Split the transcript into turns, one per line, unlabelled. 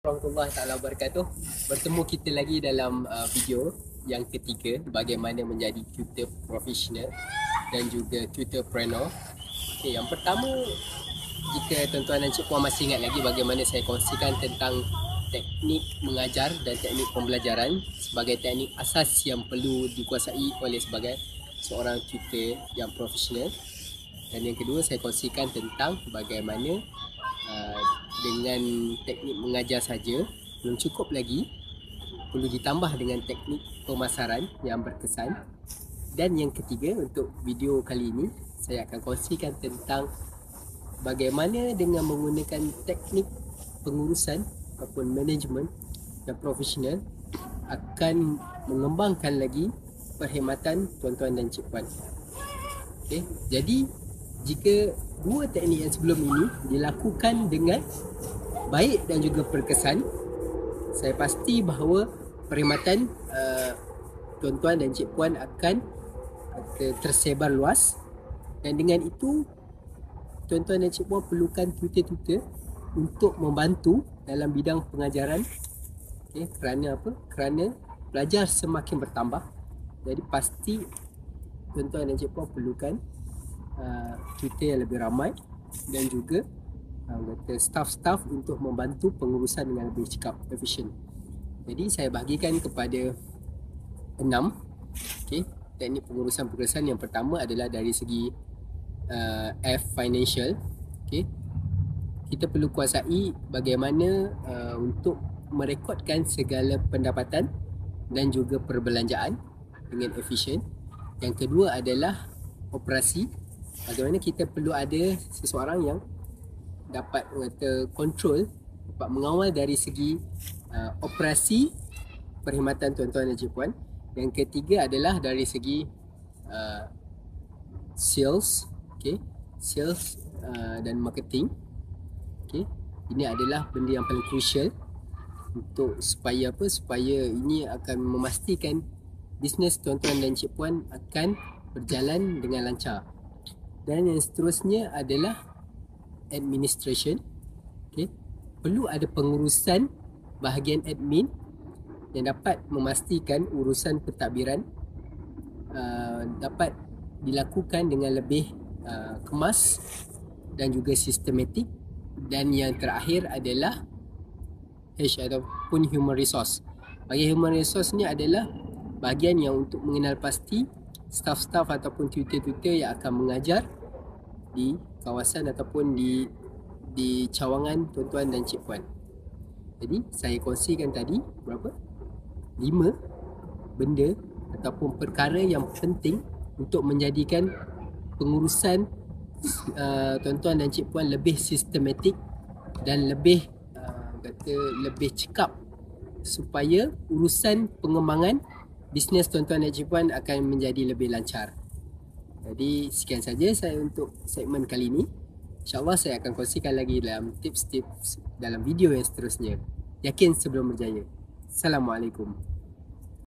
Warahmatullahi taala wabarakatuh. Bertemu kita lagi dalam video yang ketiga, bagaimana menjadi tutor profesional dan juga tutorpreneur. Okey, yang pertama, jika tuan-tuan dan cikgu masih ingat lagi bagaimana saya kongsikan tentang teknik mengajar dan teknik pembelajaran sebagai teknik asas yang perlu dikuasai oleh sebagai seorang tutor yang profesional. Dan yang kedua, saya kongsikan tentang bagaimana dengan teknik mengajar saja belum cukup lagi, perlu ditambah dengan teknik pemasaran yang berkesan. Dan yang ketiga, untuk video kali ini saya akan kongsikan tentang bagaimana dengan menggunakan teknik pengurusan ataupun management yang profesional akan mengembangkan lagi perkhidmatan tuan-tuan dan cik puan. Okay. Jadi jika dua teknik yang sebelum ini dilakukan dengan baik dan juga berkesan, saya pasti bahawa perkhidmatan tuan-tuan dan cik puan akan tersebar luas. Dan dengan itu, tuan-tuan dan cik puan perlukan tutor-tutor untuk membantu dalam bidang pengajaran. Okay, kerana apa? Kerana pelajar semakin bertambah. Jadi pasti tuan-tuan dan cik puan perlukan tutor yang lebih ramai dan juga staff-staff untuk membantu pengurusan dengan lebih cepat, efisien. Jadi saya bahagikan kepada 6 teknik pengurusan perkesan. Yang pertama adalah dari segi F, financial. Kita perlu kuasai bagaimana untuk merekodkan segala pendapatan dan juga perbelanjaan dengan efisien. Yang kedua adalah operasi. Bagaimana kita perlu ada seseorang yang dapat kontrol, dapat mengawal dari segi operasi perkhidmatan tuan-tuan dan cik puan. Yang ketiga adalah dari segi sales, sales dan marketing. Ini adalah benda yang paling crucial untuk supaya apa? Supaya ini akan memastikan bisnes tuan-tuan dan cik puan akan berjalan dengan lancar. Dan yang seterusnya adalah administration. Perlu ada pengurusan bahagian admin yang dapat memastikan urusan pentadbiran dapat dilakukan dengan lebih kemas dan juga sistematik. Dan yang terakhir adalah H ataupun human resource. Bagi human resource ni adalah bahagian yang untuk mengenal pasti staff-staff ataupun tutor-tutor yang akan mengajar di kawasan ataupun di cawangan tuan-tuan dan cik puan. Jadi saya kongsikan tadi berapa? 5 benda ataupun perkara yang penting untuk menjadikan pengurusan tuan-tuan dan cik puan lebih sistematik dan lebih lebih cekap, supaya urusan pengembangan bisnes tuan-tuan dan cik puan akan menjadi lebih lancar. Jadi sekian saja saya untuk segmen kali ini. InsyaAllah saya akan kongsikan lagi dalam tips-tips dalam video yang seterusnya. Yakin sebelum berjaya. Assalamualaikum.